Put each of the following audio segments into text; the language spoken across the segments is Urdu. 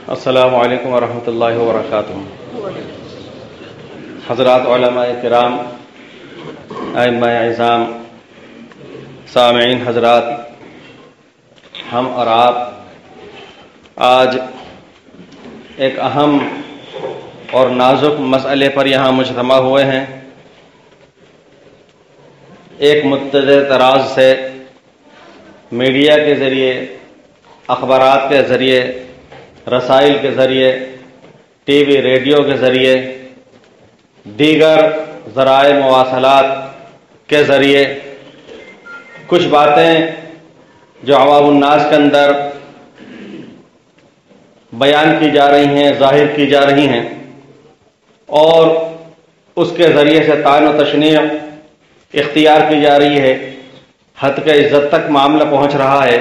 السلام علیکم ورحمۃ اللہ وبرکاتہ۔ حضرات علماء کرام، ائمہ اعظام، سامعین حضرات، ہم اور آپ آج ایک اہم اور نازک مسئلے پر یہاں مجتمع ہوئے ہیں۔ ایک متعدد طراز سے میڈیا کے ذریعے، اخبارات کے ذریعے، رسائل کے ذریعے، ٹی وی ریڈیو کے ذریعے، دیگر ذرائع مواصلات کے ذریعے کچھ باتیں جو عوام الناس کے اندر بیان کی جا رہی ہیں، ظاہر کی جا رہی ہیں، اور اس کے ذریعے سے طعن و تشنیع اختیار کی جا رہی ہے، حد کے عزت تک معاملہ پہنچ رہا ہے۔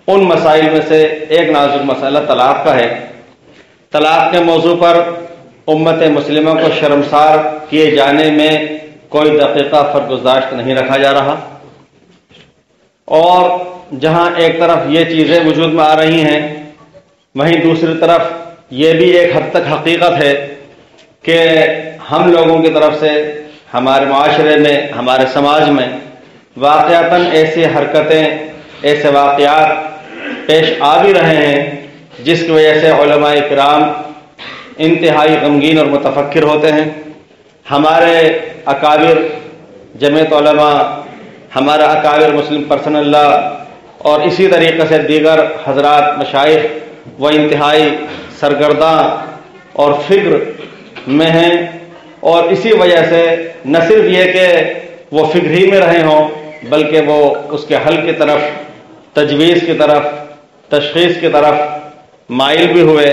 ان مسائل میں سے ایک نازک مسئلہ طلاق کا ہے۔ طلاق کے موضوع پر امت مسلمہ کو شرمسار کیے جانے میں کوئی دقیقہ فرگزاشت نہیں رکھا جا رہا، اور جہاں ایک طرف یہ چیزیں وجود میں آ رہی ہیں، وہیں دوسری طرف یہ بھی ایک حد تک حقیقت ہے کہ ہم لوگوں کی طرف سے ہمارے معاشرے میں، ہمارے سماج میں واقعتاً ایسی حرکتیں، ایسے واقعات پیش آ بھی رہے ہیں جس کی وجہ سے علماء کرام انتہائی غمگین اور متفکر ہوتے ہیں۔ ہمارے اکابر جمعیت علماء، ہمارا اکابر مسلم پرسنل لا اور اسی طریقے سے دیگر حضرات مشائخ وہ انتہائی سرگرداں اور فکر میں ہیں، اور اسی وجہ سے نہ صرف یہ کہ وہ فکر ہی میں رہے ہوں، بلکہ وہ اس کے حل کی طرف، تجویز کی طرف، تشخیص کی طرف مائل بھی ہوئے۔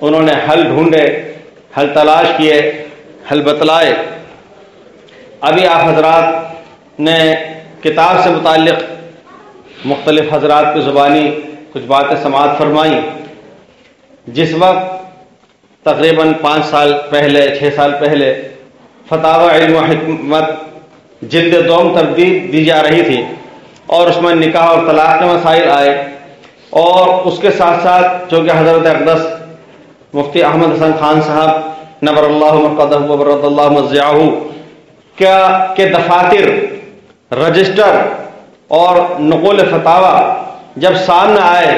انہوں نے حل ڈھونڈے، حل تلاش کیے، حل بتلائے۔ ابھی آپ حضرات نے کتاب سے متعلق مختلف حضرات کی زبانی کچھ باتیں سماعت فرمائیں۔ جس وقت تقریباً 5 سال پہلے، 6 سال پہلے فتاوی علم و حکمت جلد 2 ترتیب دی جا رہی تھی، اور اس میں نکاح اور طلاق کے مسائل آئے، اور اس کے ساتھ ساتھ چونکہ حضرت اقدس مفتی احمد حسن خان صاحب نور اللہ مرقدہ و برد اللہ مضیعہ کے دفاتر، رجسٹر اور نقول فتاوی جب سامنے آئے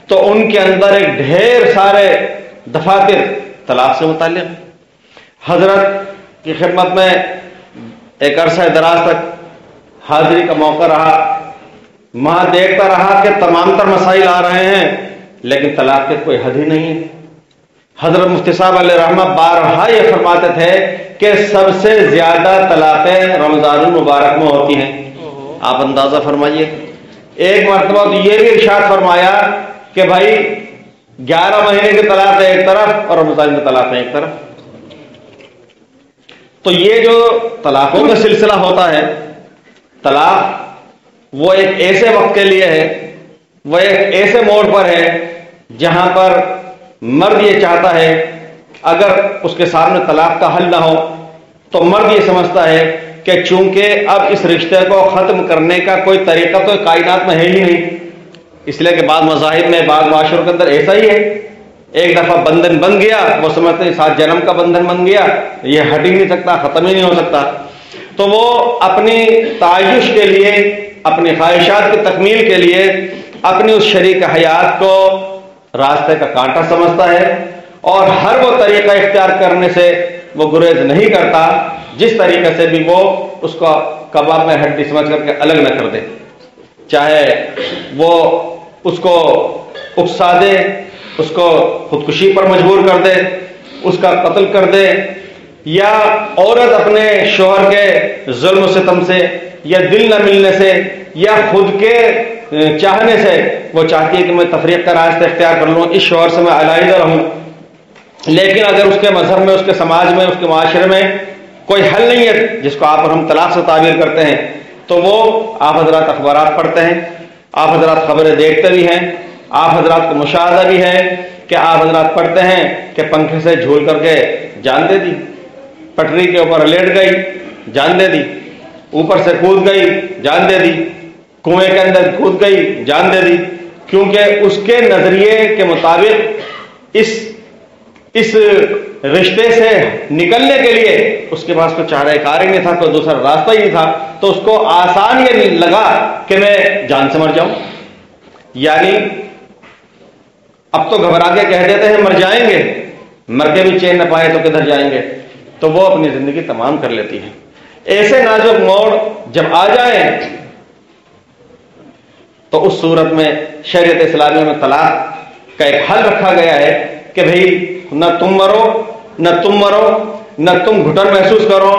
تو ان کے اندر ایک ڈھیر سارے دفاتر طلاق سے متعلق۔ حضرت کی خدمت میں ایک عرصہ دراز تک حاضری کا موقع رہا، وہاں دیکھتا رہا کہ تمام تر مسائل آ رہے ہیں، لیکن طلاق کے کوئی حد ہی نہیں ہے۔ حضرت مفتی صاحب علیہ رحمہ بارہا یہ فرماتے تھے کہ سب سے زیادہ طلاقیں رمضان المبارک میں ہوتی ہیں۔ آپ اندازہ فرمائیے، ایک مرتبہ تو یہ بھی ارشاد فرمایا کہ بھائی 11 مہینے کی طلاق ایک طرف اور رمضان کی طلاق ایک طرف۔ تو یہ جو طلاقوں کا سلسلہ ہوتا ہے، طلاق وہ ایک ایسے وقت کے لیے ہے، وہ ایک ایسے موڑ پر ہے جہاں پر مرد یہ چاہتا ہے، اگر اس کے سامنے طلاق کا حل نہ ہو تو مرد یہ سمجھتا ہے کہ چونکہ اب اس رشتے کو ختم کرنے کا کوئی طریقہ تو کائنات میں ہے ہی نہیں، اس لیے کہ بعض مذاہب میں، بعض معاشروں کے اندر ایسا ہی ہے، ایک دفعہ بندھن بن گیا، وہ سمجھتے ہیں 7 جنم کا بندھن بن گیا، یہ ہٹ ہی نہیں سکتا، ختم ہی نہیں ہو سکتا۔ تو وہ اپنی تعیش کے لیے، اپنی خواہشات کی تکمیل کے لیے اپنی اس شریک حیات کو راستے کا کانٹا سمجھتا ہے، اور ہر وہ طریقہ اختیار کرنے سے وہ گریز نہیں کرتا جس طریقے سے بھی وہ اس کو کباب میں ہڈی سمجھ کر کے الگ نہ کر دے، چاہے وہ اس کو اکسا دے، اس کو خودکشی پر مجبور کر دے، اس کا قتل کر دے، یا عورت اپنے شوہر کے ظلم و ستم سے، یا دل نہ ملنے سے، یا خود کے چاہنے سے وہ چاہتی ہے کہ میں تفریق کا راستہ اختیار کر لوں، اس شوہر سے میں علیحدہ رہوں، لیکن اگر اس کے مذہب میں، اس کے سماج میں، اس کے معاشرے میں کوئی حل نہیں ہے جس کو آپ اور ہم طلاق سے تعبیر کرتے ہیں، تو وہ آپ حضرات اخبارات پڑھتے ہیں، آپ حضرات خبریں دیکھتے بھی ہیں، آپ حضرات کو مشاہدہ بھی ہے کہ آپ حضرات پڑھتے ہیں کہ پنکھے سے جھول کر کے جان دے دی، پٹری کے اوپر لیٹ گئی، جان دے دی، اوپر سے کود گئی، جان دے دی، کنویں کے اندر کود گئی، جان دے دی، کیونکہ اس کے نظریے کے مطابق اس رشتے سے نکلنے کے لیے اس کے پاس کوئی چارہ کار ہی نہیں تھا، کوئی دوسرا راستہ ہی نہیں تھا، تو اس کو آسان یہ لگا کہ میں جان سے مر جاؤں. یعنی اب تو گھبرا کے کہہ دیتے ہیں مر جائیں گے، مر کے بھی چین نہ پائے تو کدھر جائیں گے، تو وہ اپنی زندگی تمام کر لیتی ہے. ایسے نازک موڑ جب آ جائیں تو اس صورت میں شریعت اسلامیہ میں طلاق کا ایک حل رکھا گیا ہے کہ بھئی نہ تم مرو نہ تم مرو، نہ تم گھٹن محسوس کرو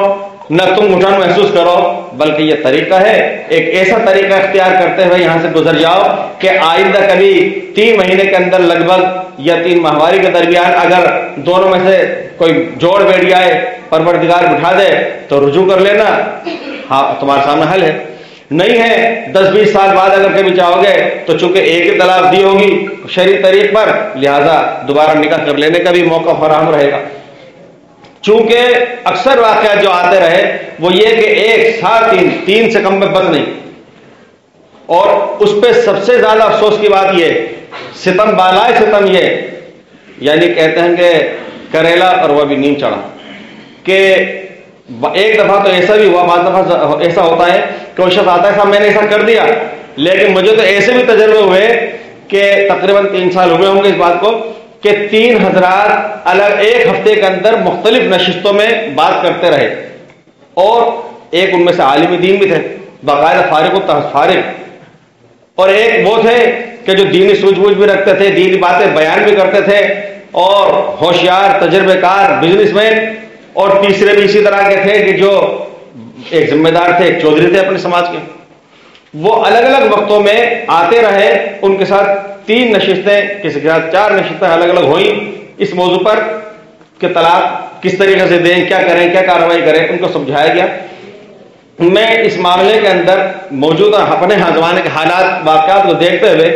نہ تم گھٹن محسوس کرو، بلکہ یہ طریقہ ہے ایک ایسا طریقہ اختیار کرتے ہوئے یہاں سے گزر جاؤ کہ آئندہ کبھی 3 مہینے کے اندر لگ بھگ یا 3 ماہواری کے درمیان اگر دونوں میں سے کوئی جوڑ بیٹھ جائے، پروردگار بٹھا دے تو رجوع کر لینا، ہاں تمہارے سامنے حل ہے. نہیں ہے 10-20 سال بعد اگر کبھی چاہو گے تو چونکہ ایک ہی طلاق دی ہوگی شرعی طریق پر، لہذا دوبارہ نکاح کر لینے کا بھی موقع فراہم رہے گا. چونکہ اکثر واقعات جو آتے رہے وہ یہ کہ 1 سال 3 سے کم میں بس نہیں، اور اس پہ سب سے زیادہ افسوس کی بات یہ، ستم بالائے ستم یہ، یعنی کہتے ہیں کہ کریلا اور وہ بھی نیم چڑھا، کہ ایک دفعہ تو ایسا بھی ہوا، بعض دفعہ ایسا ہوتا ہے کہ وہ شخص آتا ہے صاحب میں نے ایسا کر دیا، لیکن مجھے تو ایسے بھی تجربے ہوئے کہ تقریباً 3 سال ہوئے ہوں گے اس بات کو، کہ 3 حضرات الگ ایک ہفتے کے اندر مختلف نشستوں میں بات کرتے رہے، اور ایک ان میں سے عالم دین بھی تھے باقاعدہ فارغ، اور ایک وہ تھے کہ جو دینی سوجھ بوجھ بھی رکھتے تھے، دینی باتیں بیان بھی کرتے تھے، اور ہوشیار تجربے کار بزنس مین، اور تیسرے بھی اسی طرح کے تھے کہ جو ایک ذمہ دار تھے، ایک چودھری تھے اپنے سماج کے. وہ الگ الگ وقتوں میں آتے رہے، ان کے ساتھ 3 نشستیں، کسی کے ساتھ 4 نشستیں الگ الگ ہوئیں اس موضوع پر کہ طلاق کس طریقے سے دیں، کیا کریں، کیا کارروائی کریں، ان کو سمجھایا گیا. میں اس معاملے کے اندر موجودہ اپنے زمانے کے حالات واقعات کو دیکھتے ہوئے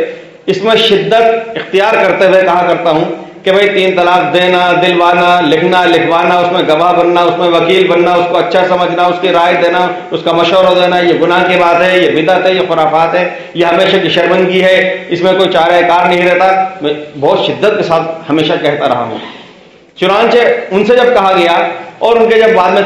اس میں شدت اختیار کرتے ہوئے کہا کرتا ہوں کہ بھئی 3 طلاق دینا، دلوانا، لکھنا، لکھوانا، اس میں گواہ بننا، اس میں وکیل بننا، اس کو اچھا سمجھنا، اس کی رائے دینا، اس کا مشورہ دینا، یہ گناہ کی بات ہے، یہ بدعت ہے، یہ خرافات ہے، یہ ہمیشہ کی شرمندگی ہے، اس میں کوئی چارہ کار نہیں رہتا. میں بہت شدت کے ساتھ ہمیشہ کہتا رہا ہوں. چنانچہ ان سے جب کہا گیا اور ان کے جب بعد میں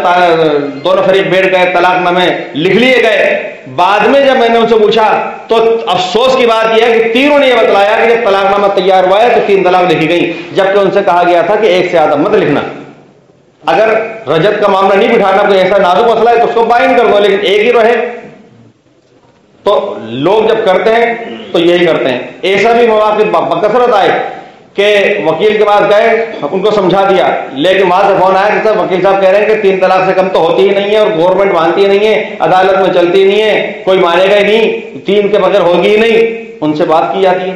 دونوں فریق بیٹھ گئے، طلاق نامے لکھ لیے گئے، بعد میں جب میں نے ان سے پوچھا تو افسوس کی بات یہ ہے کہ تینوں نے یہ بتلایا کہ جب طلاق نامہ تیار ہوا ہے تو 3 طلاق لکھی گئی، جبکہ ان سے کہا گیا تھا کہ 1 سے زیادہ مت لکھنا. اگر رجت کا معاملہ نہیں بٹھانا، کوئی ایسا نازک مسئلہ ہے تو اس کو بائن کر دو، لیکن ایک ہی رہے. تو لوگ جب کرتے ہیں تو یہی کرتے ہیں. ایسا بھی مواقع بکثرت آئے کہ وکیل کے پاس گئے، ان کو سمجھا دیا، لیکن وہاں سے فون آیا کہ صاحب وکیل صاحب کہہ رہے ہیں کہ 3 طلاق سے کم تو ہوتی ہی نہیں ہے، اور گورنمنٹ مانتی ہی نہیں ہے، عدالت میں چلتی نہیں ہے، کوئی مانے گا ہی نہیں، 3 کے بغیر ہوگی ہی نہیں. ان سے بات کی جاتی ہے.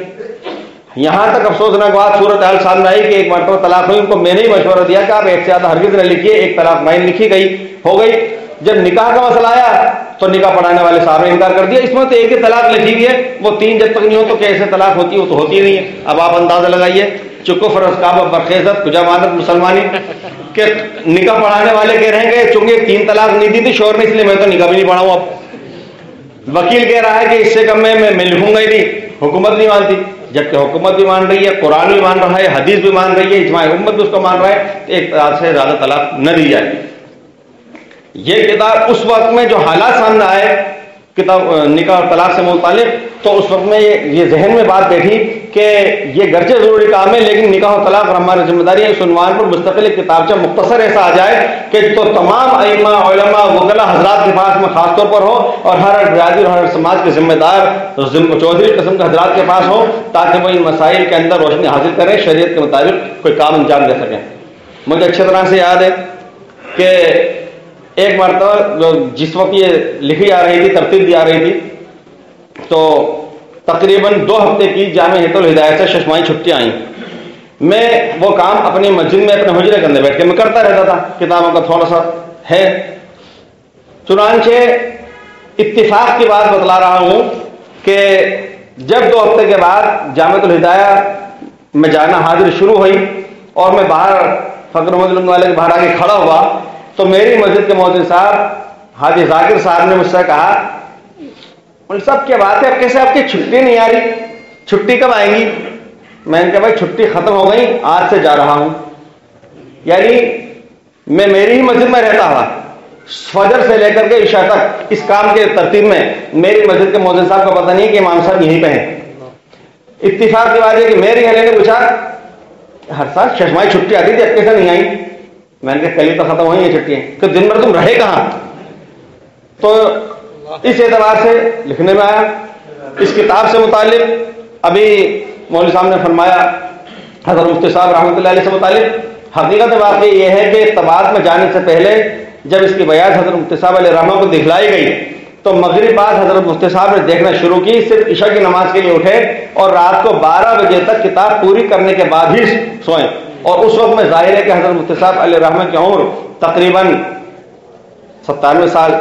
یہاں تک افسوسناک بات صورت حال سامنے آئی کہ ایک مرتبہ طلاق ہوئی، ان کو میں نے ہی مشورہ دیا کہ آپ 1 سے زیادہ ہرگز نہ لکھیے، 1 طلاق بائن لکھی گئی، ہو گئی. جب نکاح کا مسئلہ آیا تو نکاح پڑھانے والے صاحب نے انکار کر دیا، اس میں تو 1 ہی طلاق لکھی ہوئی ہے، وہ 3 جب تک نہیں ہو تو کیسے طلاق ہوتی ہے، وہ تو ہوتی نہیں ہے. اب آپ اندازہ لگائیے، چکو فرض کعبہ برخیزت کجا مانت مسلمانی، کہ نکاح پڑھانے والے کہہ رہے ہیں کہ چونکہ 3 طلاق نہیں دی تھی شوہر نے، اس لیے میں تو نکاح بھی نہیں پڑھاؤں. اب وکیل کہہ رہا ہے کہ اس سے کم میں لکھوں گا ہی نہیں، حکومت نہیں مانتی، جبکہ حکومت بھی مان رہی ہے، قرآن بھی مان رہا ہے، حدیث بھی مان رہی ہے، اجماع امت بھی اس کو مان رہا ہے، تو 1 طلاق سے زیادہ طلاق نہ دی جائے. یہ کتاب اس وقت میں جو حالات سامنے آئے کتاب نکاح اور طلاق سے متعلق، تو اس وقت میں یہ ذہن میں بات بیٹھی کہ یہ گرچہ ضروری کام ہے لیکن نکاح و طلاق اور ہماری ذمہ داری ہے. اس عنوان پر مستقل ایک کتابچہ مختصر ایسا آ جائے کہ تو تمام ائمہ، علماء، وکلاء حضرات کے پاس میں خاص طور پر ہو، اور ہر برادری اور ہر سماج کے ذمہ دار چودھری قسم کے حضرات کے پاس ہو، تاکہ وہ ان مسائل کے اندر روشنی حاصل کریں، شریعت کے مطابق کوئی کام انجام دے سکیں. مجھے اچھی طرح سے یاد ہے کہ ایک مرتبہ جس وقت یہ لکھی جا رہی تھی، ترتیب دی جا رہی تھی، تو تقریباً 2 ہفتے کی جامع ہدایت الہدایت سے ششمائی چھٹیاں آئیں. میں وہ کام اپنی مسجد میں اپنے حجرے کے اندر بیٹھ کے میں کرتا رہتا تھا، کتابوں کا تھوڑا سا ہے. چنانچہ اتفاق کی بات بتلا رہا ہوں کہ جب 2 ہفتے کے بعد جامع الہدایت میں جانا حاضری شروع ہوئی اور میں باہر فقر مظلوم والے کے باہر آگے کھڑا ہوا، تو میری مسجد کے مؤذن صاحب حاجی ذاکر صاحب نے مجھ سے کہا، ان سب کی بات ہے، اب کیسے آپ کی چھٹی نہیں آ رہی، چھٹی کب آئیں گی؟ میں نے کہا بھائی چھٹی ختم ہو گئی، آج سے جا رہا ہوں. یعنی میں میری ہی مسجد میں رہتا تھا، فجر سے لے کر کے عشاء تک اس کام کے ترتیب میں میری مسجد کے مؤذن صاحب کو پتہ نہیں کہ امام صاحب یہیں پہ ہیں. اتفاق کی بات ہے کہ میری اہلیہ نے پوچھا ہر سال ششمائی چھٹی آتی تھی، اب کیسے نہیں آئی؟ میں نے کہا کل ہی تو ختم ہوئی ہیں چھٹیاں، کہ دن بھر تم رہے کہاں؟ تو اس اعتبار سے لکھنے میں آیا. اس کتاب سے متعلق ابھی مولوی صاحب نے فرمایا حضرت مفتی صاحب رحمۃ اللہ علیہ سے متعلق حقیقت واقعی یہ ہے کہ طباعت میں جانے سے پہلے جب اس کی بیان حضرت مفتی صاحب علیہ رحمہ کو دکھلائی گئی تو مغرب بعد حضرت مفتی صاحب نے دیکھنا شروع کی، صرف عشاء کی نماز کے لیے اٹھے اور رات کو 12 بجے تک کتاب پوری کرنے کے بعد ہی سوئیں. اور اس وقت میں ظاہر ہے کہ حضرت مفتی صاحب علیہ رحمہ کی عمر تقریباً 97 سال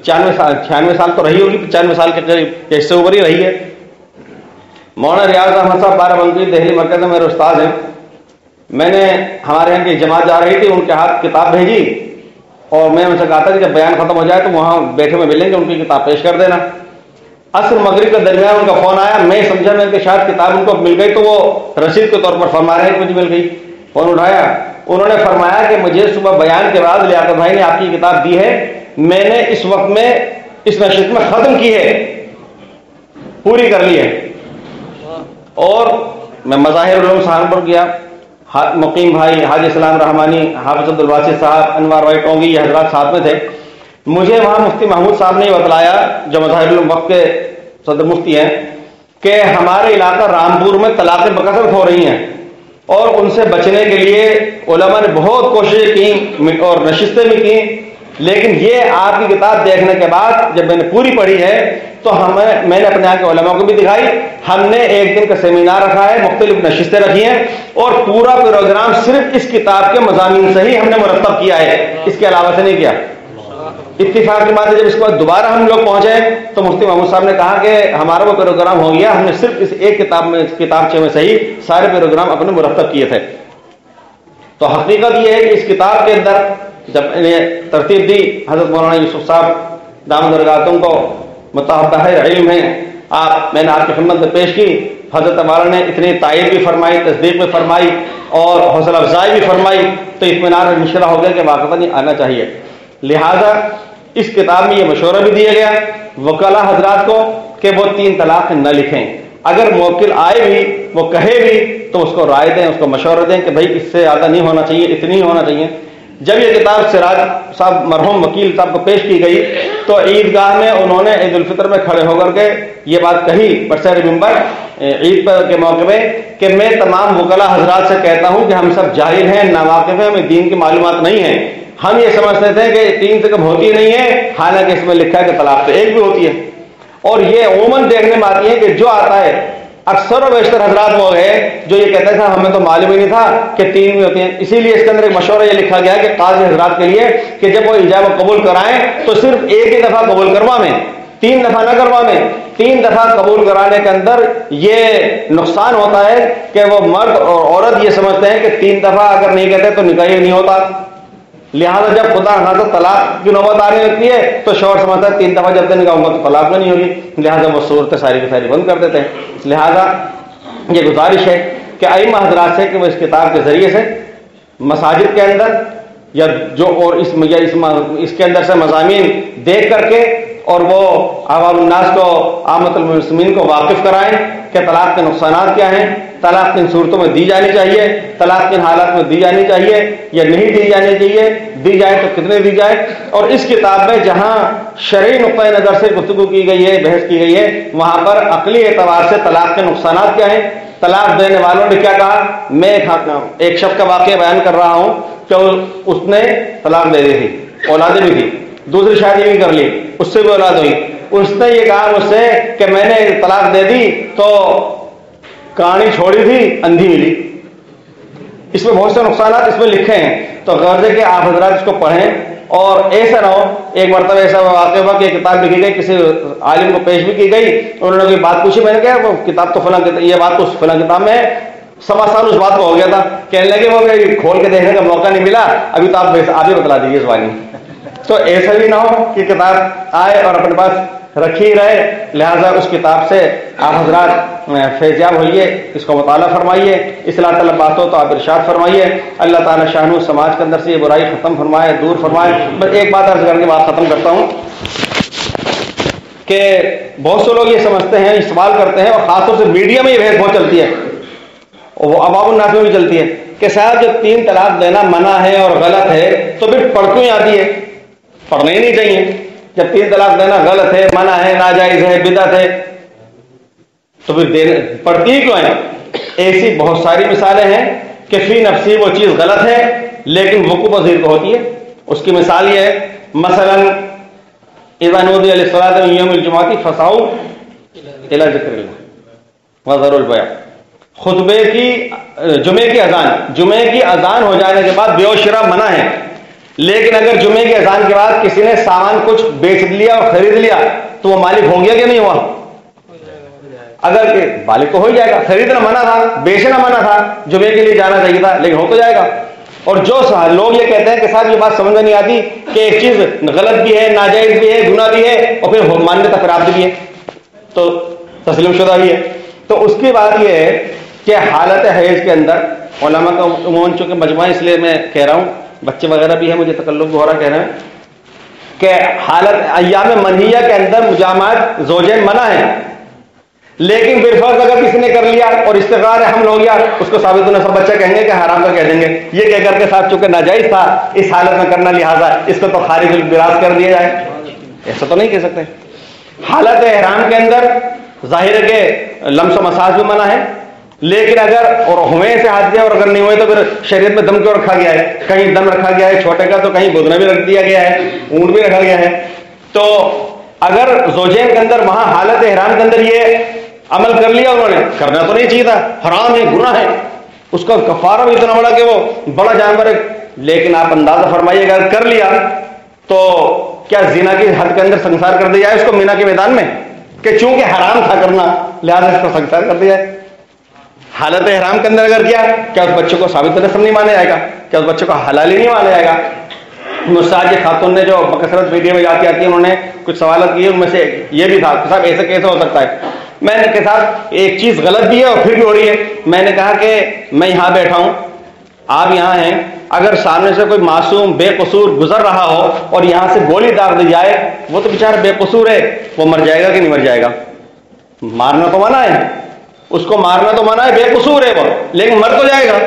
96 سال تو رہی ہوگی، 95 سال کے قریب اس سے اوپر ہی رہی ہے. مولانا ریاض احمد صاحب بارہبنکی دہلی مرکز میں میرے استاد ہیں. میں نے ہمارے یہاں کی جماعت جا رہی تھی، ان کے ہاتھ کتاب بھیجی اور میں ان سے کہا تھا کہ جب بیان ختم ہو جائے تو وہاں بیٹھے میں ملیں گے، ان کی کتاب پیش کر دینا. عصر مغرب کے درمیان ان کا فون آیا، میں سمجھا میں کہ شاید کتاب ان کو مل گئی تو وہ رسید کے طور پر فرما رہے ہیں کہ مجھے مل گئی. فون اٹھایا، انہوں نے فرمایا کہ مجھے صبح بیان کے بعد لیاقت بھائی نے آپ کی کتاب دی ہے، میں نے اس وقت میں اس نشست میں ختم کی ہے، پوری کر لی ہے. اور میں مظاہر علوم سہارنپور گیا، مقیم بھائی حاجی اسلام رحمانی، حافظ عبدالواسی صاحب، انوار بھائی ٹونگی، یہ حضرات ساتھ میں تھے. مجھے وہاں مفتی محمود صاحب نے بتلایا جو مظاہر علوم وقت کے صدر مفتی ہیں کہ ہمارے علاقہ رامپور میں طلاقیں بکثرت ہو رہی ہیں اور ان سے بچنے کے لیے علماء نے بہت کوششیں کی اور نشستیں بھی کی، لیکن یہ آپ کی کتاب دیکھنے کے بعد جب میں نے پوری پڑھی ہے تو میں نے اپنے یہاں کے علماء کو بھی دکھائی. ہم نے ایک دن کا سیمینار رکھا ہے، مختلف نشستیں رکھی ہیں اور پورا پروگرام صرف اس کتاب کے مضامین سے ہی ہم نے مرتب کیا ہے، اس کے علاوہ سے نہیں کیا. اتفاق کی بات ہے جب اس کے بعد دوبارہ ہم لوگ پہنچے تو مفتی محمود صاحب نے کہا کہ ہمارا وہ پروگرام ہو گیا، ہم نے صرف اس ایک کتابچے میں سے ہی سارے پروگرام اپنے مرتب کیے تھے. تو حقیقت یہ ہے کہ اس کتاب کے اندر جب نے ترتیب دی حضرت مولانا یوسف صاحب دامت برکاتہم کو متحدہ علم ہے، میں نے آپ کی خدمت میں پیش کی. حضرت مولانا نے اتنی تائید بھی فرمائی، تصدیق بھی فرمائی اور حوصلہ افزائی بھی فرمائی تو اطمینان مشورہ ہو گیا کہ واقعی آنا چاہیے. لہذا اس کتاب میں یہ مشورہ بھی دیا گیا وکلا حضرات کو کہ وہ 3 طلاق نہ لکھیں. اگر موکل آئے بھی وہ کہے بھی تو اس کو رائے دیں، اس کو مشورہ دیں کہ بھائی اس سے زیادہ نہیں ہونا چاہیے، اتنی ہی ہونا چاہیے. جب یہ کتاب سراج صاحب مرحوم وکیل صاحب کو پیش کی گئی تو عیدگاہ میں انہوں نے عید الفطر میں کھڑے ہو کر کے یہ بات کہی برسر ممبر عید پر کے موقع میں کہ میں تمام وکلا حضرات سے کہتا ہوں کہ ہم سب جاہل ہیں، ناواقف ہیں، ہمیں دین کی معلومات نہیں ہیں. ہم یہ سمجھتے تھے کہ 3 سے کم ہوتی نہیں ہے، حالانکہ اس میں لکھا ہے کہ طلاق تو 1 بھی ہوتی ہے. اور یہ عموماً دیکھنے میں آتی ہے کہ جو آتا ہے اکثر و بیشتر حضرات وہ ہے جو یہ کہتے تھے ہمیں تو معلوم ہی نہیں تھا کہ 3 بھی ہوتی ہیں. اسی لیے اس کے اندر ایک مشورہ یہ لکھا گیا کہ قاضی حضرات کے لیے کہ جب وہ ایجاب قبول کرائیں تو صرف 1 ہی دفعہ قبول کروائیں، 3 دفعہ نہ کروائیں. 3 دفعہ قبول کرانے کے اندر یہ نقصان ہوتا ہے کہ وہ مرد اور عورت یہ سمجھتے ہیں کہ 3 دفعہ اگر نہیں کہتے تو نکاح نہیں ہوتا. لہٰذا جب خدا نہ طلاق کی نوبت آنے لگتی ہے تو شوہر سمجھتا ہے 3 دفعہ جب تک نکاح ہوگا تو طلاق نہیں ہوگی، لہٰذا وہ صورتیں ساری کی ساری بند کر دیتے ہیں. لہٰذا یہ گزارش ہے کہ ائمہ حضرات سے کہ وہ اس کتاب کے ذریعے سے مساجد کے اندر یا جو اور اس کے اندر سے مضامین دیکھ کر کے اور وہ عوام الناس کو عامۃ المسلمین کو واقف کرائیں کہ طلاق کے نقصانات کیا ہیں، طلاق کن صورتوں میں دی جانی چاہیے، طلاق کن حالات میں دی جانی چاہیے یا نہیں دی جانی چاہیے، دی جائے تو کتنے دی جائے. اور اس کتاب میں جہاں شرعی نقطۂ نظر سے گفتگو کی گئی ہے، بحث کی گئی ہے، وہاں پر عقلی اعتبار سے طلاق کے نقصانات کیا ہیں، طلاق دینے والوں نے کیا کہا. میں ایک شخص کا واقعہ بیان کر رہا ہوں کہ اس نے طلاق دے دی تھی، اولادیں بھی تھی، دوسری شادی بھی کر لی، اس سے بھی اولاد ہوئی. اس نے یہ کہا مجھ سے کہ میں نے طلاق دے دی تو کہانی چھوڑی تھی، اندھی ملی. اس میں بہت سے نقصانات اس میں لکھے ہیں، تو غرض ہے کہ آپ حضرات اس کو پڑھیں. اور ایسا نہ ہو، ایک مرتبہ ایسا واقع ہوا کہ کتاب لکھی گئی، کسی عالم کو پیش بھی کی گئی، انہوں نے کوئی بات پوچھی، میں نے کہا وہ کتاب تو فلاں یہ بات تو فلاں کتاب میں ہے. 1.25 سال اس بات کو ہو گیا تھا، کہنے لگے وہ کھول کے دیکھنے کا موقع نہیں ملا، ابھی تو آپ ہی بتلا دیجیے اس بات میں. تو ایسا بھی نہ ہو کہ کتاب آئے اور اپنے پاس رکھی رہے، لہٰذا اس کتاب سے آپ حضرات فیضیاب ہوئیے، اس کو مطالعہ فرمائیے، اصلاح طلب بات ہو تو آپ ارشاد فرمائیے۔ اللہ تعالیٰ شانو سماج کے اندر سے یہ برائی ختم فرمائے، دور فرمائے۔ بس ایک بات عرض کر کے بات ختم کرتا ہوں کہ بہت سے لوگ یہ سمجھتے ہیں، سوال کرتے ہیں، اور خاص طور سے میڈیا میں یہ بحث بہت چلتی ہے، اور وہ عوام الناس میں بھی چلتی ہے کہ صاحب جب 3 طلاق دینا منع ہے اور غلط ہے تو پھر پڑھ کیوں آتی ہے؟ پڑھنا ہی نہیں چاہیے۔ جب 3 طلاق دینا غلط ہے، منع ہے، ناجائز ہے، بدعت ہے، تو پھر پڑھتی ہی کیوں ہے؟ ایسی بہت ساری مثالیں ہیں کہ فی نفسی وہ چیز غلط ہے لیکن وقوع پذیر کو ہوتی ہے۔ اس کی مثال یہ ہے، مثلا اذا نودی للصلاۃ من یوم الجمعۃ فاسعوا الی ذکر اللہ وذروا البیع، خطبے کی جمعے کی اذان ہو جانے کے بعد بیع و شراء منع ہے، لیکن اگر جمعے کی اذان کے بعد کسی نے سامان کچھ بیچ لیا اور خرید لیا تو وہ مالک ہو گیا کہ نہیں ہوا؟ اگر کہ مالک تو ہو ہی جائے گا، خریدنا منع تھا، بیچنا منع تھا، جمعے کے لیے جانا چاہیے تھا، لیکن ہو تو جائے گا۔ اور جو لوگ یہ کہتے ہیں کہ صاحب یہ بات سمجھ میں نہیں آتی کہ ایک چیز غلط بھی ہے، ناجائز بھی ہے، گناہ بھی ہے، اور پھر ماننے تک پراپت بھی ہے، تو تسلیم شدہ بھی ہے، تو اس کی بات یہ ہے کہ حالت حیض کے اندر علماء کا عموماً، چونکہ مجموعہ اس لیے میں کہہ رہا ہوں، بچے وغیرہ بھی ہیں، مجھے تکلف بھی ہو رہا کہہ رہے ہیں کہ حالت ایام منہیہ کے اندر مجامعات زوجین منع ہے، لیکن بالفرض اگر کسی نے کر لیا اور استقرار حمل ہو گیا، اس کو ثابت ہونا سب بچہ کہیں گے کہ حرام کا کہہ دیں گے، یہ کہہ کر کے ساتھ چونکہ ناجائز تھا اس حالت میں کرنا، لہٰذا اس کو تو خارج البراز کر دیا جائے، ایسا تو نہیں کہہ سکتے۔ حالت احرام کے اندر ظاہر ہے کہ لمس و مساج بھی منع ہے، لیکن اگر اور ہوئے سے حادثے اور اگر نہیں ہوئے تو پھر شریعت میں دم کیوں رکھا گیا ہے؟ کہیں دم رکھا گیا ہے چھوٹے کا، تو کہیں گدنا بھی رکھ دیا گیا ہے، اونٹ بھی رکھا گیا ہے۔ تو اگر زوجین کے اندر وہاں حالت احرام کے اندر یہ عمل کر لیا، انہوں نے کرنا تو نہیں چاہیے تھا، حرام ہے، گناہ ہے، اس کا کفارہ بھی اتنا بڑا کہ وہ بڑا جانور ہے، لیکن آپ اندازہ فرمائیے اگر کر لیا تو کیا زنا کی حد کے اندر سنسار کر دیا جائے اس کو مینا کے میدان میں کہ چونکہ حرام تھا کرنا لہٰذا اس کو سنسار کر دیا جائے؟ حالت احرام کے اندر اگر کیا اس بچے کو ثابت رسم نہیں مانا جائے گا؟ کیا اس بچے کو حلالی نہیں مانا جائے گا؟ مساج خاتون نے جو بکثرت ویڈیو میں جاتی آتی ہے، انہوں نے کچھ سوالات کیے، ان میں سے یہ بھی تھا کہ صاحب ایسے کیسے ہو سکتا ہے؟ میں نے کے ساتھ ایک چیز غلط بھی ہے اور پھر بھی ہو رہی ہے۔ میں نے کہا کہ میں یہاں بیٹھا ہوں، آپ یہاں ہیں، اگر سامنے سے کوئی معصوم بے قصور گزر رہا ہو اور یہاں سے گولی داغ دی جائے، وہ تو بیچارہ بے قصور ہے، وہ مر جائے گا کہ نہیں مر جائے گا؟ مارنا تو منع ہے، اس کو مارنا تو منع ہے، بے قصور ہے وہ، لیکن مر تو جائے گا۔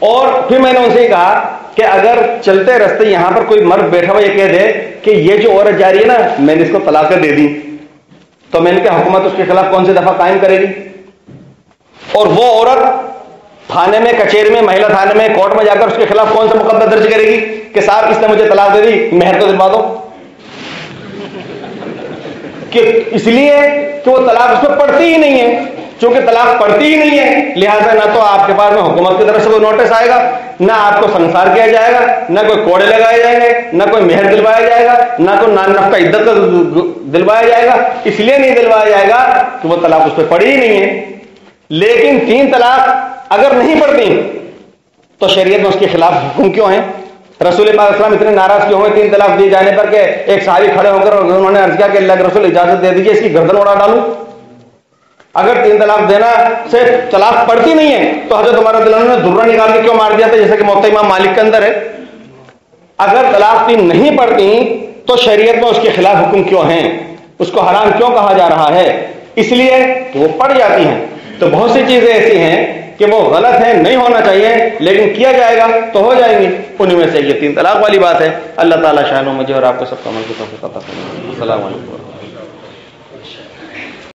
اور پھر میں نے ان سے کہا کہ اگر چلتے رستے یہاں پر کوئی مرد بیٹھا ہوا یہ کہہ دے کہ یہ جو عورت جا رہی ہے نا میں نے اس کو طلاق دے دی، تو میں نے کہا حکومت اس کے خلاف کون سی دفعہ قائم کرے گی؟ اور وہ عورت تھانے میں، کچہری میں، مہیلا تھانے میں، کورٹ میں جا کر اس کے خلاف کون سا مقدمہ درج کرے گی کہ صاحب اس نے مجھے طلاق دے دی، مہر تو دلوا دو؟ کہ اس لیے کہ وہ طلاق اس میں پڑتی ہی نہیں ہے، چونکہ طلاق پڑتی ہی نہیں ہے لہٰذا نہ تو آپ کے پاس میں حکومت کی طرف سے کوئی نوٹس آئے گا، نہ آپ کو سنسار کیا جائے گا، نہ کوئی کوڑے لگائے جائیں گے، نہ کوئی مہر دلوایا جائے گا، نہ کوئی نان نفقہ عدت کا دلوایا جائے گا۔ اس لیے نہیں دلوایا جائے گا کہ وہ طلاق اس پہ پڑی ہی نہیں ہے۔ لیکن 3 طلاق اگر نہیں پڑتی تو شریعت میں اس کے خلاف حکم کیوں ہے؟ رسول پاک علیہ السلام اتنے ناراض کیوں ہوئے 3 طلاق دیے جانے پر کہ ایک صحابی کھڑے ہو کر انہوں نے عرض کیا کہ اللہ کے رسول اجازت دے دیجیے اس کی گردن اڑا ڈالوں۔ اگر 3 طلاق دینا سے طلاق پڑتی نہیں ہے تو حضرت عمر رضی اللہ عنہ نے درہ نکال کے کیوں مار دیا تھا، جیسا کہ موطا امام مالک کے اندر ہے؟ اگر طلاق 3 نہیں پڑتی تو شریعت میں اس کے خلاف حکم کیوں ہیں؟ اس کو حرام کیوں کہا جا رہا ہے؟ اس لیے کہ وہ پڑ جاتی ہیں۔ تو بہت سی چیزیں ایسی ہیں کہ وہ غلط ہیں، نہیں ہونا چاہیے، لیکن کیا جائے گا تو ہو جائیں گی، انہیں میں سے یہ 3 طلاق والی بات ہے۔ اللہ تعالیٰ شانو مجھے اور آپ کو سب کو عمل کی توفیق عطا فرمائے۔ السلام علیکم۔